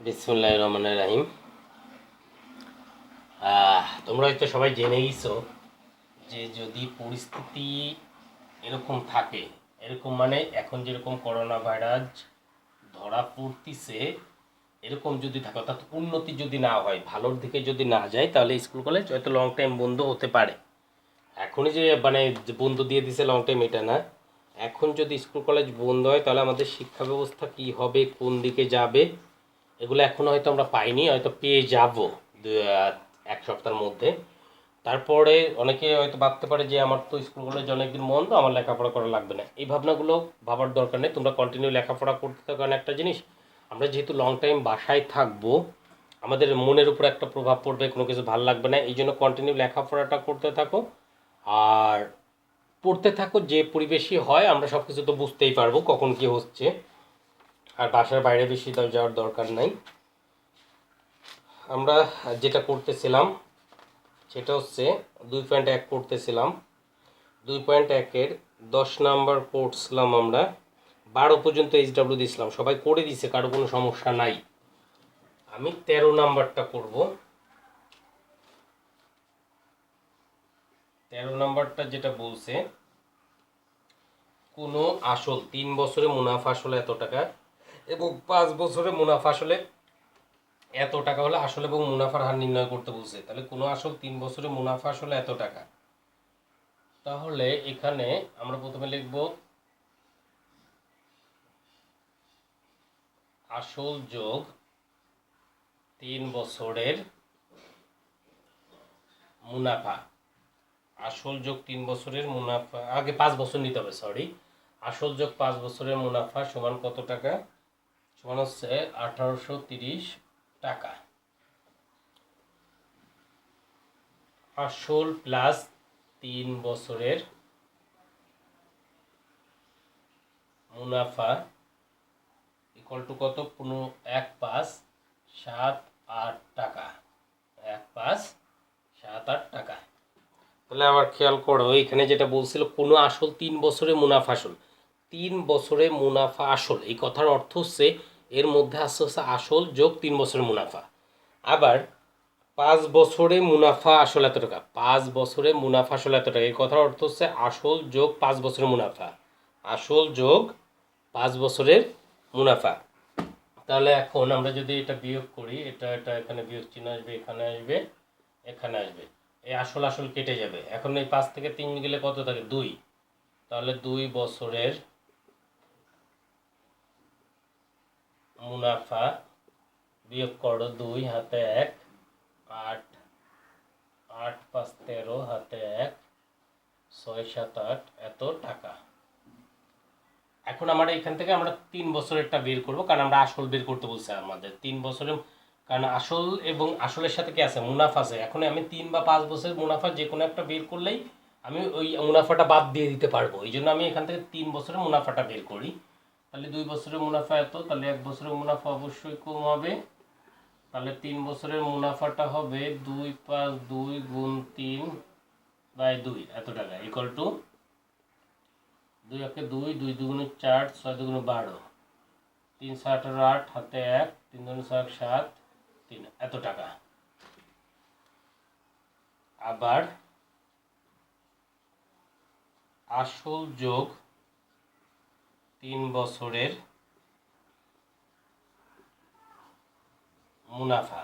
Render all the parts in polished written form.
বিসমুল্লাহির রহমানির রহিম। তোমরা হয়তো সবাই জেনে গেছো যে যদি পরিস্থিতি এরকম থাকে, এরকম মানে এখন যেরকম করোনা ভাইরাস ধরা পড়তিছে, এরকম যদি থাকে অর্থাৎ উন্নতি যদি না হয়, ভালোর দিকে যদি না যায়, তাহলে স্কুল কলেজ হয়তো লং টাইম বন্ধ হতে পারে। এখনই যে মানে যে বন্ধ দিয়ে দিছে লং টাইম এটা না। এখন যদি স্কুল কলেজ বন্ধ হয় তাহলে আমাদের শিক্ষা ব্যবস্থা কী হবে, কোন দিকে যাবে, এগুলো এখনও হয়তো আমরা পাইনি, হয়তো পেয়ে যাব এক সপ্তাহের মধ্যে। তারপরে অনেকে হয়তো ভাবতে পারে যে আমার তো স্কুল কলেজ অনেকদিন বন্ধ, আমার লেখাপড়া করা লাগবে না। এই ভাবনাগুলো ভাবার দরকার নেই, তোমরা কন্টিনিউ লেখাপড়া করতে থাকো। কারণ একটা জিনিস, আমরা যেহেতু লং টাইম বাসায় থাকবো, আমাদের মনের উপর একটা প্রভাব পড়বে, কোনো কিছু ভালো লাগবে না। এই জন্য কন্টিনিউ লেখাপড়াটা করতে থাকো। আর পড়তে থাকো, যে পরিবেশই হয় আমরা সব কিছু তো বুঝতেই পারবো কখন কী হচ্ছে। আর বাসার বাইরে বেশি যাওয়ার দরকার নাই। আমরা যেটা করতেছিলাম সেটা হচ্ছে 2.1 করতেছিলাম। 2.1-এর 10 নাম্বার পড়ছিলাম আমরা, 12 পর্যন্ত HW দিয়েছিলাম, সবাই করে দিছে, কারো কোনো সমস্যা নাই। আমি 13 নাম্বারটা করব। 13 নাম্বারটা যেটা বলছে, কোনো আসল 3 বছরে মুনাফা আসলে এত টাকা এবং 5 বছরে মুনাফা আসলে এত টাকা হলে আসল এবং মুনাফার হার নির্ণয় করতে বলছে। তাহলে কোনো আসল 3 বছরে মুনাফা আসলে এত টাকা। তাহলে এখানে আমরা প্রথমে লিখব আসল যোগ 3 বছরের মুনাফা। আসল যোগ 3 বছরের মুনাফা, আগে 5 বছর নিতে হবে, সরি। আসল যোগ 5 বছরের মুনাফা সমান কত টাকা? সমান হচ্ছে 1830 টাকা। আসল প্লাস 3 বছরের মুনাফা ইকুয়াল টু কত? 15,1,5,7,8 টাকা। 1,5,7,8 টাকা। তাহলে আবার খেয়াল করো, এখানে যেটা বলছিল কোনো আসল 3 বছরে মুনাফা আসল, 3 বছরে মুনাফা আসল, এই কথার অর্থ হচ্ছে এর মধ্যে আসছে হচ্ছে আসল যোগ 3 বছরের মুনাফা। আবার 5 বছরে মুনাফা আসল এত টাকা, 5 বছরে মুনাফা আসল এত টাকা, এই কথার অর্থ হচ্ছে আসল যোগ 5 বছরের মুনাফা, আসল যোগ 5 বছরের মুনাফা। তাহলে এখন আমরা যদি এটা বিয়োগ করি, এটা এটা এখানে বিয়োগ চিহ্ন আসবে, এখানে আসবে, এখানে আসবে, এই আসল আসল কেটে যাবে। এখন এই 5 থেকে 3 গেলে কত থাকে? 2। তাহলে 2 বছরের মুনাফা বিয়োগ করো, 2 হাতে 1, 8, 8 5 13 হাতে 1, 6 7 8 এত টাকা। এখন আমরা এখান থেকে আমরা 3 বছরেরটা বের করব, কারণ আমরা আসল বের করতে বলছে আমাদের 3 বছরের। কারণ আসল এবং আসলের সাথে কি আছে? মুনাফা আছে। এখন আমি 3 বা 5 বছরের মুনাফা যে কোনো একটা বের করলেই আমি ওই মুনাফাটা বাদ দিয়ে দিতে পারবো। এই জন্য আমি এখান থেকে 3 বছরের মুনাফাটা বের করি। তাহলে 2 বছরের মুনাফা এত, তাহলে 1 বছরের মুনাফা অবশ্যই কম হবে। তাহলে 3 বছরের মুনাফাটা হবে 2+2 × 3/2 এত টাকা, ইকুয়াল টু 2 × 2, 2 2 × 4, 6 2 × 12, 3 7 8 হাতে 1, 3 2 6 7, 3 এত টাকা। আবার আসল যোগ 3 বছরের মুনাফা,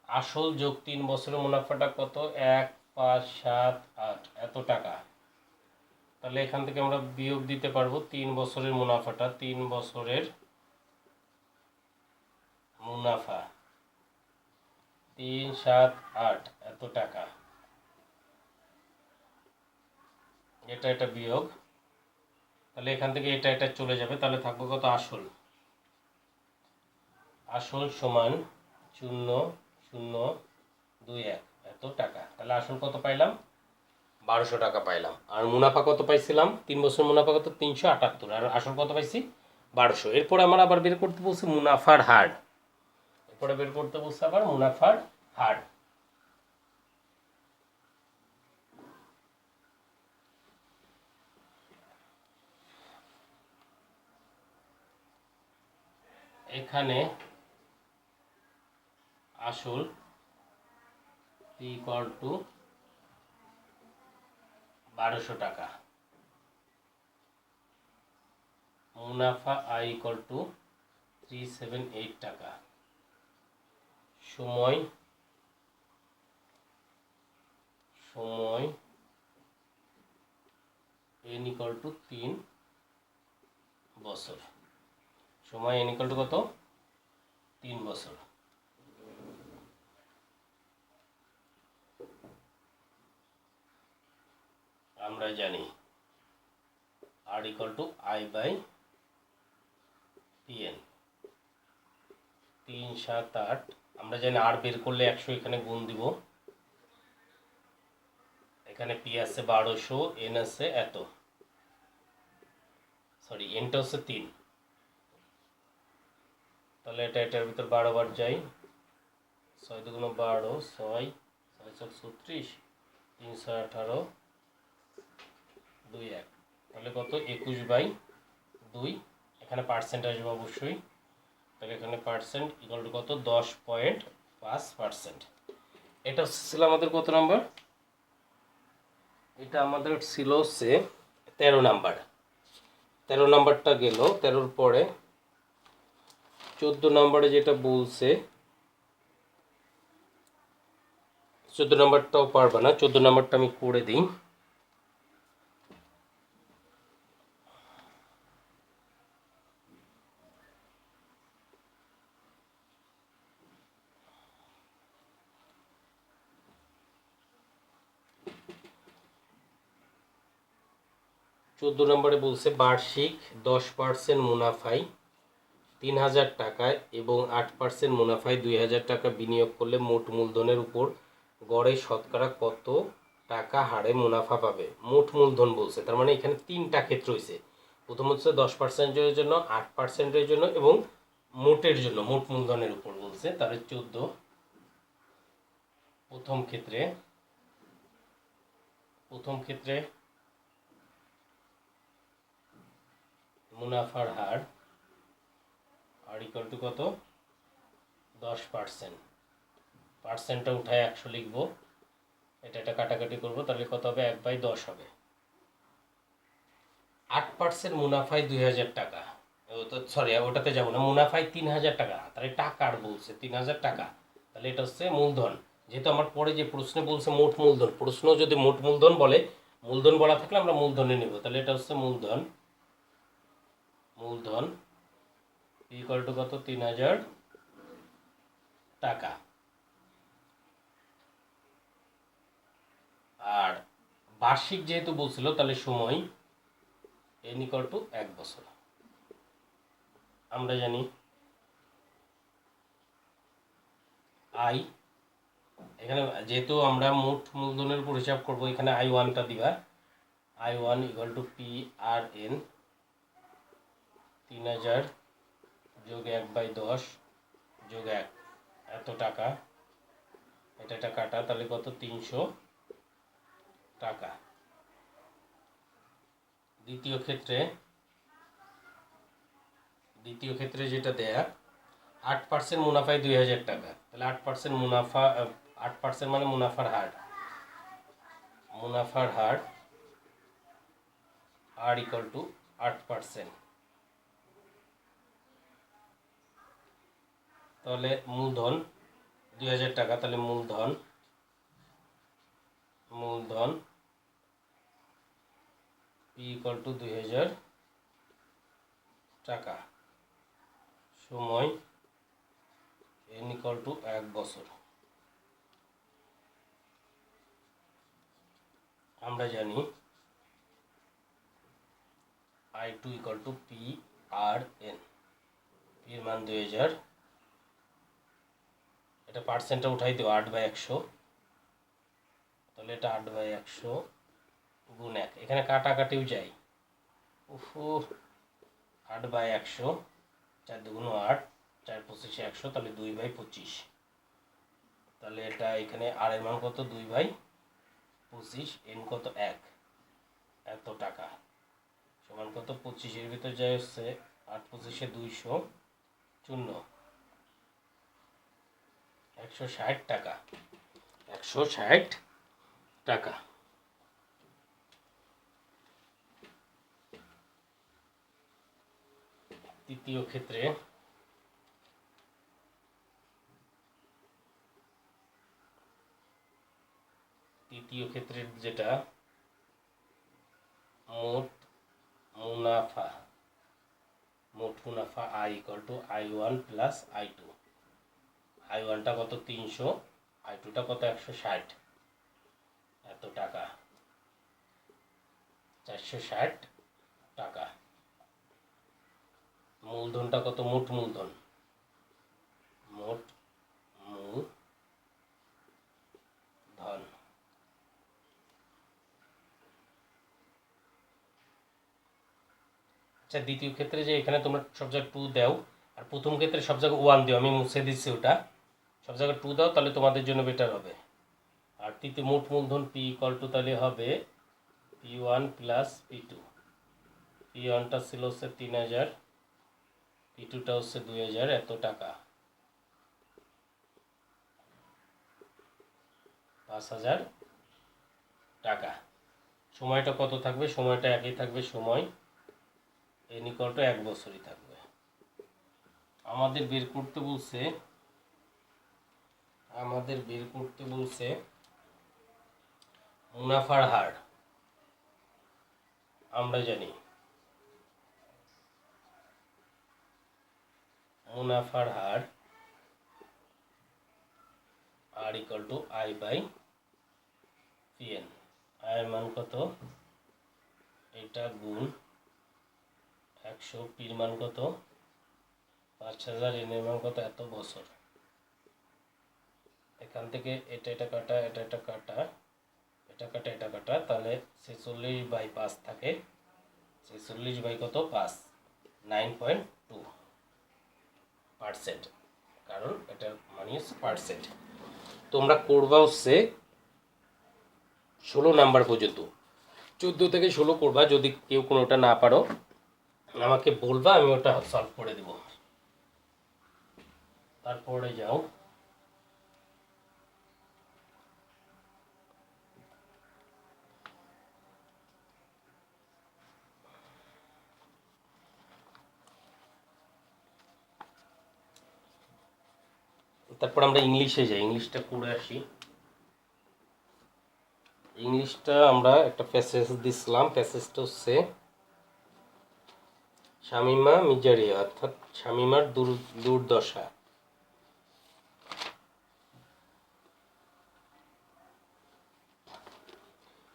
আসল যোগ 3 বছরের মুনাফাটা কত? 1 5 7 8 এত টাকা। তাহলে এখান থেকে আমরা বিয়োগ দিতে পারবো 3 বছরের মুনাফাটা, 3 বছরের মুনাফা 3 7 8 এত টাকা। এটা এটা বিয়োগ, তাহলে এখান থেকে এটা এটা চলে যাবে, তাহলে থাকবে কত? আসল, আসল সমান 0,021 এত টাকা। তাহলে আসল কত পাইলাম? 1200 টাকা পাইলাম। আর মুনাফা কত পাইছিলাম? 3 বছর মুনাফা কত? 378। আর আসল কত পাইছি? 1200। এরপরে আমার আবার বের করতে বলছে মুনাফার হার, এরপরে বের করতে বলছে আবার মুনাফার হার। এখানে আসল পি ইকুয়াল টু 1200 টাকা, মুনাফা আই ইকুয়াল টু 378 টাকা, সময় এন ইকুয়াল টু 3 বছর, সময় এন ইকুয়াল টু কত? 3 বছর। আমরা জানি আর equal to I by PN, 3 7 8। আমরা জানি আর বের করলে 100, এখানে গুণ দিব, এখানে পি আছে 1200, এন আছে এত, সরি এনটা হচ্ছে 3, তাহলে এটার ভিতর 12 বার যাই, 6 2 12, 6 6 36, 3 6 18, 2 1, তাহলে কত? 21/2। এখানে পার্সেন্ট আসবে অবশ্যই, তাহলে এখানে পার্সেন্ট ইকুয়াল টু কত? 10.5%। এটা ছিল আমাদের কত নাম্বার? এটা আমাদের ছিল হচ্ছে 13 নাম্বার। 13 নাম্বারটা গেল, 13-র পরে 14 নাম্বারে যেটা বলছে, 14 নাম্বারটাও পারবা না, 14 নাম্বারটা আমি করে দিই। চোদ্দো নম্বরে বলছে বার্ষিক 10% মুনাফায় 3000 টাকায় এবং 8% মুনাফায় 2000 টাকা বিনিয়োগ করলে মোট মূলধনের উপর গড়ে শতকরা কত টাকা হারে মুনাফা পাবে? মোট মূলধন বলছে, তার মানে এখানে 3টা ক্ষেত্র হয়েছে। প্রথম হচ্ছে 10%-এর জন্য, 8%-এর জন্য এবং মোটের জন্য, মোট মূলধনের উপর বলছে। তাহলে 14 প্রথম ক্ষেত্রে মুনাফার হার আর ইকুয়াল টু কত? 10%। পার্সেন্টটা উঠায় 100 লিখবো, এটা কাটাকাটি করবো, তাহলে কত হবে? 1/10 হবে। 8% মুনাফায় 2000 টাকা, সরি ওটাতে যাবো না, মুনাফায় 3000 টাকা, তাহলে টাকার বলছে 3000 টাকা, তাহলে এটা হচ্ছে মূলধন। যেহেতু আমার পরে যে প্রশ্নে বলছে মোট মূলধন, প্রশ্ন যদি মোট মূলধন বলে, মূলধন বলা থাকলে আমরা মূলধনে নেব, তাহলে এটা হচ্ছে মূলধন ইকুয়াল টু কত? 3000 টাকা। আর বার্ষিক যেহেতু বলছিল, তাহলে সময় এন ইকুয়াল টু 1 বছর। আমরা জানি আই, এখানে যেহেতু আমরা মোট মূলধনের উপর হিসাব করবো, এখানে I1টা দিবা, I1 equal to P R N, 3000 যোগ 1/10 যোগ 1, এত টাকা, এটা কাটা, তাহলে কত? 300 টাকা। দ্বিতীয় ক্ষেত্রে যেটা দেয়া, 8% মুনাফায় 2000 টাকা, তাহলে 8% মুনাফা, 8% মানে মুনাফার হার আর ইকুয়াল টু 8%। তাহলে মূলধন 2000 টাকা, তাহলে মূলধন পি ইকুয়াল টু 2000 টাকা, সময় এন ইকুয়াল টু 1 বছর। আমরা জানি I2 equal to P R N, পির মান 2000, এটা পার্সেন্টটা উঠাই দিও, 8/100, তাহলে এটা 8/100 গুণ 1, এখানে কাটাকাটিও যায়, 8/100, 4 2 8, 4 25 100, তাহলে 2/25, তাহলে এটা এখানে আর এর মান কত? 2/25, এন কত? 1, এত টাকা, সমান কত? 25-এর ভিতর যায় হচ্ছে 8 25 200, 160 টাকা, 160 টাকা। তৃতীয় ক্ষেত্রে যেটা মোট মুনাফা I = I1 + I2। I1টা কত 300, I2টা কত 160, এত টাকা, 460 টাকা। মূলধনটা কত, মোট মূলধন, আচ্ছা দ্বিতীয় ক্ষেত্রে যে এখানে তোমরা সব জায়গায় 2 দাও, আর প্রথম ক্ষেত্রে সব জায়গায় 1 দিও, আমি মুছে দিচ্ছি ওটা, সব জায়গায় 2 দাও, তাহলে তোমাদের জন্য বেটার হবে। আর তৃতীয় মোট মূলধন P = তাহলে হবে P1 + P2। P1টা ছিল হচ্ছে 3000, P2টা হচ্ছে 2000, এত টাকা, 5000 টাকা। সময়টা কত থাকবে, সময়টা একই থাকবে, সময় n = 1 বছরই থাকবে। আমাদের বের করতে বলছে মুনাফার হার। আমরা জানি মুনাফার হার R = I/PN। আয়ের মান কত, এটা গুণ 100, পির মান কত 5000, n এর মান কত, এত বছর। এখান থেকে এটা কাটা, এটা কাটা, তাহলে 46/5 থাকে, 46 কত 5, 9.2%, কারণ এটার মানে হচ্ছে পার্সেন্ট। তোমরা করবা হচ্ছে 16 নাম্বার পর্যন্ত, 14 থেকে 16 করবা। যদি কেউ কোনোটা না পারো আমাকে বলবা, আমি ওটা সলভ করে দেব। তারপরে যাও তারপর আমরা ইংলিশে যাই, ইংলিশটা করে আসি। ইংলিশটা আমরা একটা প্যাসেজ দিছিলাম, প্যাসেজটা হচ্ছে শামিমা মিজারিয়া, অর্থাৎ শামিমার দুর্দশা।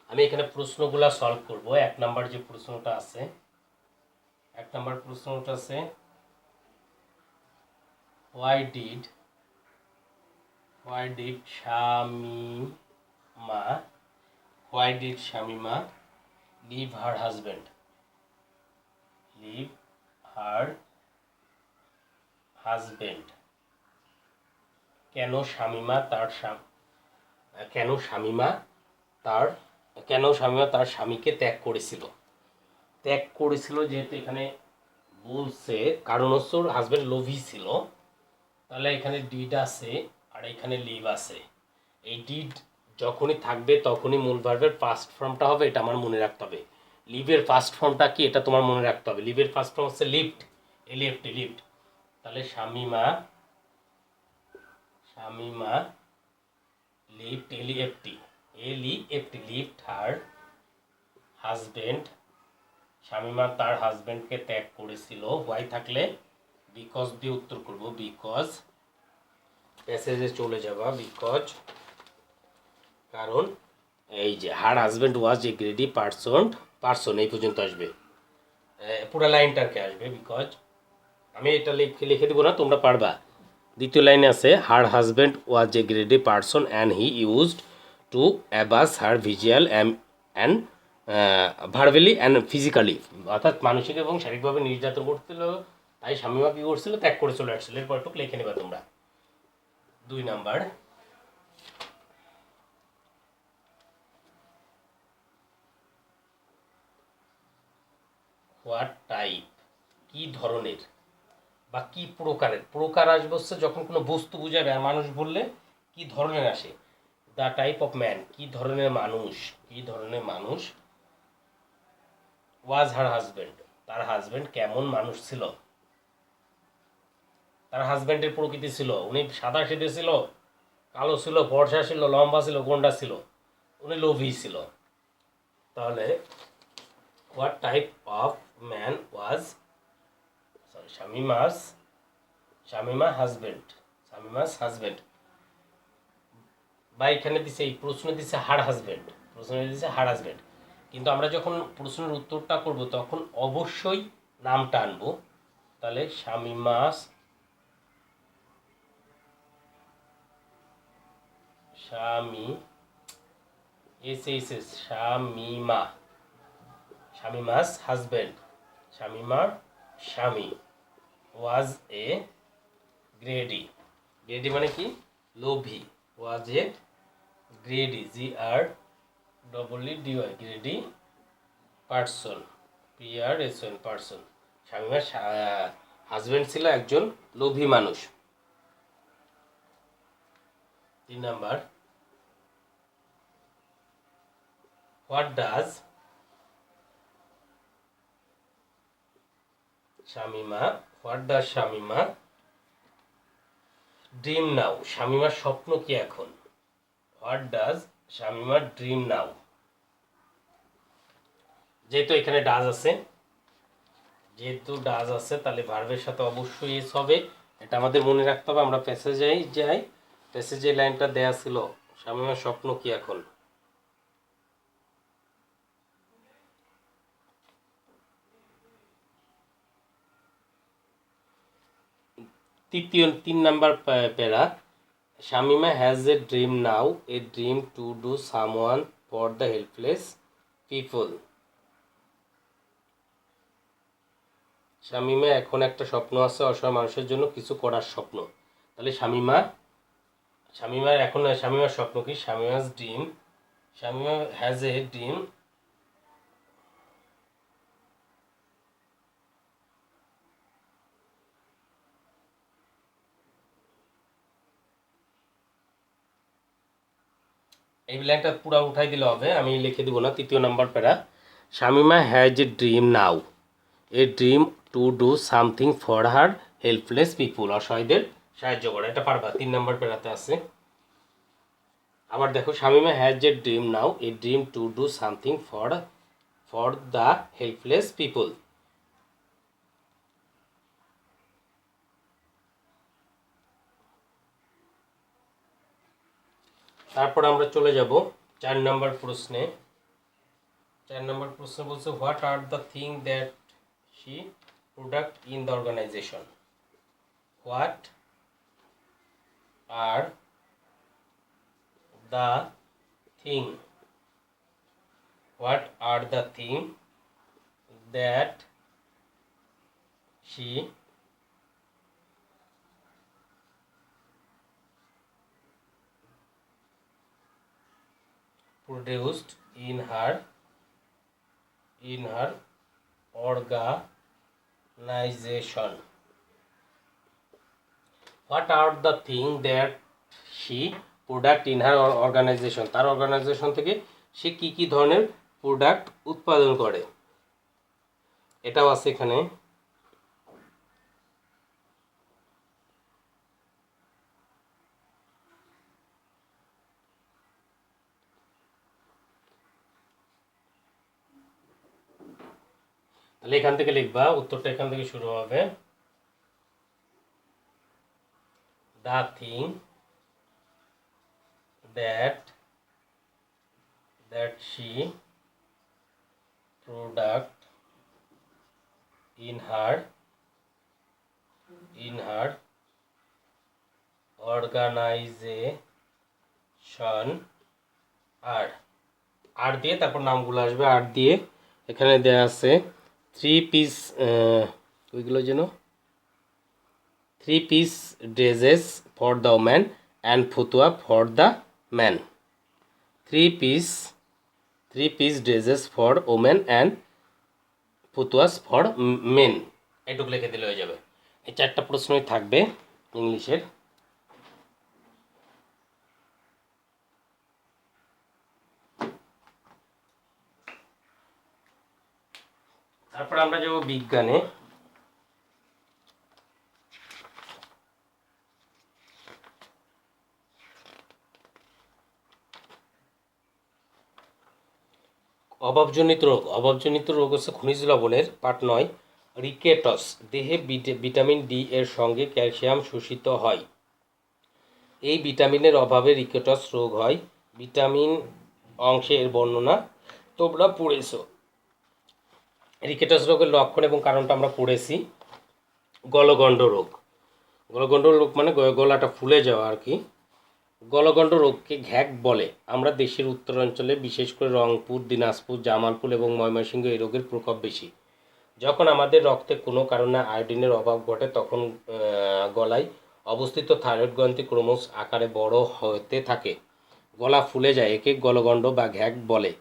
আমি এখানে প্রশ্নগুলা সলভ করব। 1 নাম্বার যে প্রশ্নটা আছে, 1 নাম্বার প্রশ্নটা আছে why did Shamima leave her husband? কেন শামিমা তার স্বামীকে ত্যাগ করেছিল। যেহেতু এখানে বলছে, কারণ হচ্ছে ওর হাজবেন্ড লোভী ছিল, তাহলে এখানে ডিড আছে আর এখানে লিভ আছে। এই ডিড যখনই থাকবে তখনই মূল ভার্বের ফার্স্ট ফর্মটা হবে, এটা আমার মনে রাখতে হবে। লিভের ফার্স্ট ফর্মটা কি, এটা তোমার মনে রাখতে হবে। লিভের ফার্স্ট ফর্ম হচ্ছে লিভড, লিভড। তাহলে শামিমা লিভড, লিভড হার হাজবেন্ড, শামিমা তার হাজবেন্ডকে ত্যাগ করেছিল। হোয়াই থাকলে বিকজ দিয়ে উত্তর করব, বিকজ প্যাসেজে চলে যাবা, বিকজ কারণ এই যে হার husband was a greedy person এই পর্যন্ত আসবে, পুরো লাইনটাকে আসবে। বিকজ আমি এটা লিখে দেবো না, তোমরা পারবা। দ্বিতীয় লাইনে আছে her husband was a greedy person and he used to abuse her visual and verbally and physically, অর্থাৎ মানসিক এবং শারীরিকভাবে নির্যাতন করছিল। তাই শামিমা কী করছিল, ত্যাগ করে চলে আসছিল। এরপরটুকু লিখে নেবা তোমরা। 2 নাম্বার, হোয়াট টাইপ, কি ধরনের, বা কি প্রকারের, প্রকার আসবে হচ্ছে যখন কোনো বস্তু বুঝাবে, আর মানুষ বললে কি ধরনের আসে। দ্য টাইপ অফ ম্যান, কি ধরনের মানুষ, কি ধরনের মানুষ। ওয়াজ হার হাজব্যান্ড, তার হাজব্যান্ড কেমন মানুষ ছিল, তার হাজব্যান্ডের প্রকৃতি ছিল, উনি সাদা সিধে ছিল, কালো ছিল, ফর্সা ছিল, লম্বা ছিল, গোন্ডা ছিল, উনি লোভী ছিল। তাহলে what type of man was, sorry, Shamima husband, Shamima's husband. বা এখানে দিছে, এই প্রশ্ন দিছে হার হাজব্যান্ড, প্রশ্ন দিছে হার হাজব্যান্ড, কিন্তু আমরা যখন প্রশ্নের উত্তরটা করব তখন অবশ্যই নামটা আনবো। তাহলে শামি শামিমাস হাজব্যান্ড, শামিমার স্বামী ওয়াজ এ গ্রেডি, গ্রেডি মানে কি লোভী, was a greedy, GREEDY, greedy person, PRSON person. শামিমার হাজব্যান্ড ছিল একজন লোভী মানুষ। 3 number, what does Shamima dream now, শামিমার স্বপ্ন কি এখন। What does Shamima dream now, যেহেতু এখানে ডাজ আছে, তাহলে ভার্বের সাথে অবশ্যই এস হবে, এটা আমাদের মনে রাখতে হবে। আমরা প্যাসেজে লাইনটা দেয়া ছিল, শামিমার স্বপ্ন কি এখন। তৃতীয় 3 number para, Shamima has a dream now, a dream to do someone for the helpless people. Shamima এখন একটা স্বপ্ন আছে অসহায় মানুষের জন্য কিছু করার স্বপ্ন। তাহলে শামিমার স্বপ্ন কি, শামিমা হ্যাজ এ ড্রিম, এই লাইনটা পুরো উঠাই দিলে হবে, আমি লিখে দিব না। 3 number para, Shamima has a dream now, a dream to do something for her helpless people, অসহায়দের সাহায্য করা, এটা পারবা। 3 নাম্বার প্যারাতে আছে। আবার দেখো, Shamima has a dream now, a dream to do something for the helpless people. তারপর আমরা চলে যাব 4 নম্বর প্রশ্নে। 4 নম্বর প্রশ্ন বলছে, what are the thing that she product in the organisation. What are the thing, what are the thing that she produced in her organization. What are the things that she product in her organization? তার organisation থেকে সে কি কি ধরনের product উৎপাদন করে, এটাও আছে এখানে। তাহলে এখান থেকে লিখবা, উত্তরটা এখান থেকে শুরু হবে। The thing that she product in her organization আর দিয়ে তারপর নামগুলো আসবে, আর দিয়ে এখানে দেয়া আছে 3 পিস, ওইগুলো যেন 3 piece dresses for the woman and fatua for the man. 3 piece dresses for women and fatuas for men, এটুকু লিখে দিলে হয়ে যাবে। এই 4টা প্রশ্নই থাকবে ইংলিশের। তারপর আমরা যাব বিজ্ঞানে। অভাবজনিত রোগ হচ্ছে খনিজ লবণের। Part 9 rickets. দেহে ভিটামিন ডি এর সঙ্গে ক্যালসিয়াম শোষিত হয়। এই ভিটামিনের অভাবে রিকেটস রোগ হয়। ভিটামিন অংশে এর বর্ণনা তোমরা পড়েছো। রিকেটস রোগের লক্ষণ এবং কারণটা আমরা পড়েছি। গলগণ্ড রোগ। গলগণ্ড রোগ মানে গলাটা ফুলে যাওয়া আর কি। গলগণ্ড রোগকে ঘ্যাক বলে। আমরা দেশের উত্তরাঞ্চলে বিশেষ করে রংপুর, দিনাজপুর, জামালপুর এবং ময়মনসিংহ এই রোগের প্রকোপ বেশি। যখন আমাদের রক্তে কোনো কারণে আয়োডিনের অভাব ঘটে তখন গলায় অবস্থিত থাইরয়েড গ্রন্থি ক্রমশ আকারে বড় হতে থাকে, গলা ফুলে যায়। একে গলগণ্ড বা ঘ্যাক বলে।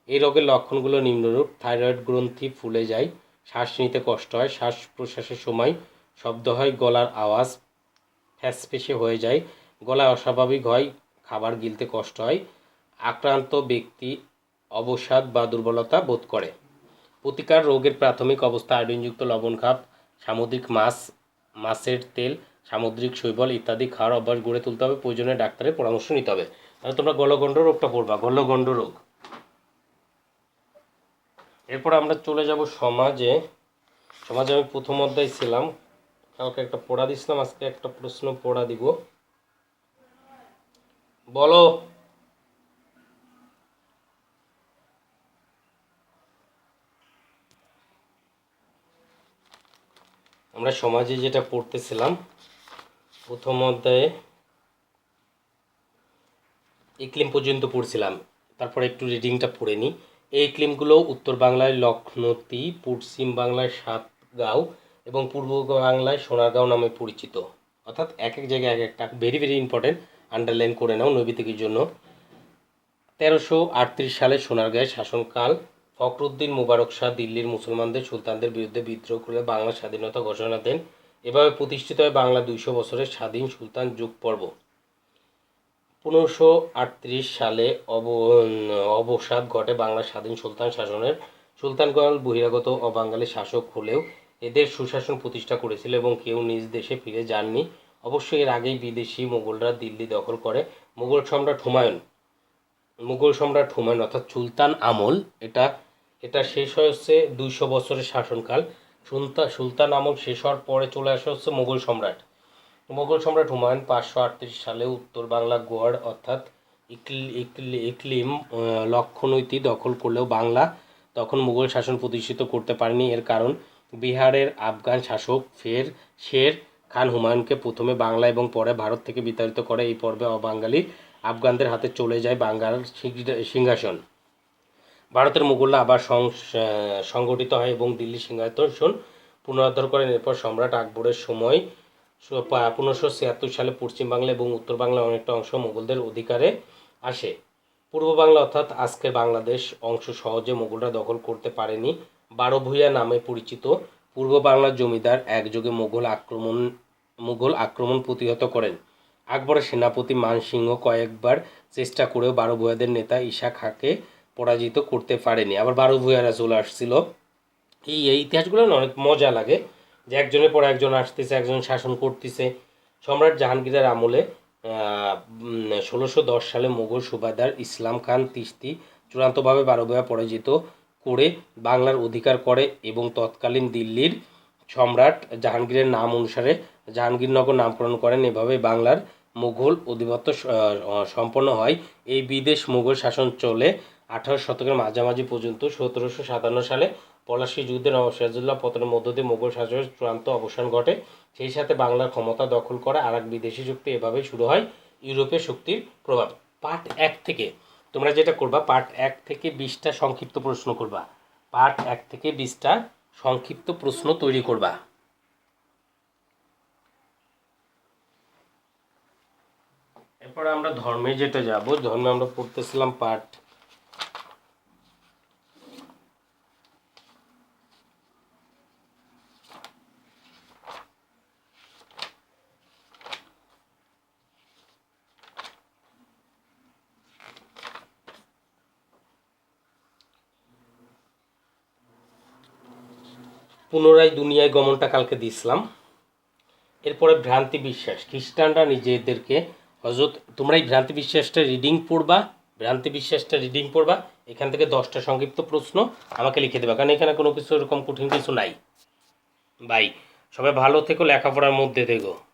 এই রোগের লক্ষণগুলো নিম্নরূপ: থাইরয়েড গ্রন্থি ফুলে যায়, শ্বাস নিতে কষ্ট হয়, শ্বাস প্রশ্বাসের সময় শব্দ হয়, গলার আওয়াজ ফ্যাঁসফেঁসে হয়ে যায়, গলা অস্বাভাবিক হয়, খাবার গিলতে কষ্ট হয়, আক্রান্ত ব্যক্তি অবসাদ বা দুর্বলতা বোধ করে। প্রতিকার: রোগের প্রাথমিক অবস্থা আয়োডিনযুক্ত লবণ খাপ, সামুদ্রিক মাছ, মাছের তেল, সামুদ্রিক শৈবাল ইত্যাদি খাওয়ার অভ্যাস গড়ে তুলতে হবে। প্রয়োজনে ডাক্তারের পরামর্শ নিতে হবে। তাহলে তোমরা গলগণ্ড রোগটা পড়বা, গলগণ্ড রোগ। এরপর আমরা চলে যাব সমাজে। সমাজে আমি প্রথম অধ্যায় ছিলাম, কালকে একটা পড়া দিছিলাম, আজকে একটা প্রশ্ন পড়া দিব। বলো। আমরা সমাজে যেটা পড়তেছিলাম প্রথম অধ্যায়ে ইকলিম পর্যন্ত পড়ছিলাম, তারপরে একটু রিডিংটা পড়ে নিই। এই ইকলিমগুলো উত্তর বাংলায় লক্ষ্ণৌতি, পশ্চিম বাংলায় সাতগাঁও এবং পূর্ব বাংলায় সোনারগাঁও নামে পরিচিত। অর্থাৎ এক এক জায়গায় এক একটা। ভেরি ভেরি ইম্পর্টেন্ট, আন্ডারলাইন করে নাও নৈবিত্তিকের জন্য। 1338 সালে সোনারগাঁয়ে শাসনকাল। ফখরুদ্দিন মুবারক শাহ দিল্লির মুসলমানদের সুলতানদের বিরুদ্ধে বিদ্রোহ করে বাংলার স্বাধীনতা ঘোষণা দেন। এভাবে প্রতিষ্ঠিত হয় বাংলা 200 বছরের স্বাধীন সুলতান যুগ পর্ব। 1538 সালে অবসাদ ঘটে বাংলার স্বাধীন সুলতান শাসনের। সুলতানগণ বহিরাগত অবাঙালি শাসক হলেও এদের সুশাসন প্রতিষ্ঠা করেছিল এবং কেউ নিজ দেশে ফিরে যাননি। অবশ্য এর আগেই বিদেশি মোগলরা দিল্লি দখল করে। মুঘল সম্রাট হুমায়ুন অর্থাৎ সুলতান আমল, এটা শেষ হচ্ছে 200 বছরের শাসনকাল। সুলতান আমল শেষ হওয়ার পরে চলে আসা হচ্ছে মুঘল সম্রাট হুমায়ুন 538 সালে উত্তর বাংলা গোয়াড় অর্থাৎ ইকলিম লক্ষণৌতি দখল করলেও বাংলা তখন মুঘল শাসন প্রতিষ্ঠিত করতে পারেনি। এর কারণ বিহারের আফগান শাসক শের খান হুমায়ুনকে প্রথমে বাংলা এবং পরে ভারত থেকে বিতাড়িত করে। এই পর্বে অবাঙালি আফগানদের হাতে চলে যায় বাংলার সিংহাসন। ভারতের মুঘলরা আবার সংগঠিত হয় এবং দিল্লি সিংহাসন পুনরুদ্ধার করেন। এরপর সম্রাট আকবরের সময় 1576 সালে পশ্চিম বাংলা এবং উত্তর বাংলার অনেকটা অংশ মুঘলদের অধিকারে আসে। পূর্ব বাংলা অর্থাৎ আজকের বাংলাদেশ অংশ সহজে মুঘলরা দখল করতে পারেনি। বারোভূঁইয়া নামে পরিচিত পূর্ব বাংলার জমিদার একযোগে মুঘল আক্রমণ প্রতিহত করেন। আকবরের সেনাপতি মানসিংহ কয়েকবার চেষ্টা করেও বারোভূঁইয়াদের নেতা ঈশা খাঁকে পরাজিত করতে পারেনি। আবার বারোভূঁইয়ারা চলে আসছিল। এই ইতিহাসগুলো অনেক মজা লাগে যে একজনের পর একজন আসতেছে, একজন শাসন করতেছে। সম্রাট জাহাঙ্গীরের আমলে 1610 সালে মুঘল সুবাদার ইসলাম খান চিশতি চূড়ান্তভাবে বারোভূঁইয়া পরাজিত করে বাংলার অধিকার করে এবং তৎকালীন দিল্লির সম্রাট জাহাঙ্গীরের নাম অনুসারে জাহাঙ্গীরনগর নামকরণ করেন। এভাবে বাংলার মুঘল আধিপত্য সম্পন্ন হয়। এই বিদেশ মুঘল শাসন চলে 18 শতকের মাঝামাঝি পর্যন্ত। 1757 সালে পলাশী যুদ্ধে নবাব সিরাজউদ্দৌলার পতনের মধ্য দিয়ে মুঘল শাসনের চূড়ান্ত অবসান ঘটে। সেই সাথে বাংলার ক্ষমতা দখল করা আর এক বিদেশি শক্তি। এভাবেই শুরু হয় ইউরোপীয় শক্তির প্রভাব। পার্ট 1 থেকে তোমরা যেটা করবা, পার্ট 1 থেকে 20টা সংক্ষিপ্ত প্রশ্ন করবা। পার্ট 1 থেকে 20টা সংক্ষিপ্ত প্রশ্ন তৈরি করবা। এরপরে আমরা ধর্মে যেটা যাব, ধর্মে আমরা পড়তেছিলাম পার্ট পুনরায় দুনিয়ায় গমনটা কালকে দিয়েছিলাম। এরপরে ভ্রান্তি বিশ্বাস, খ্রিস্টানরা নিজেদেরকে হজরত, তোমরা এই ভ্রান্তি বিশ্বাসটা রিডিং পড়বা। এখান থেকে 10টা সংক্ষিপ্ত প্রশ্ন আমাকে লিখে দেবা, কারণ এখানে কোনো কিছু এরকম কঠিন কিছু নাই। বাই, সবাই ভালো থেকো, লেখাপড়ার মধ্যে থেকো।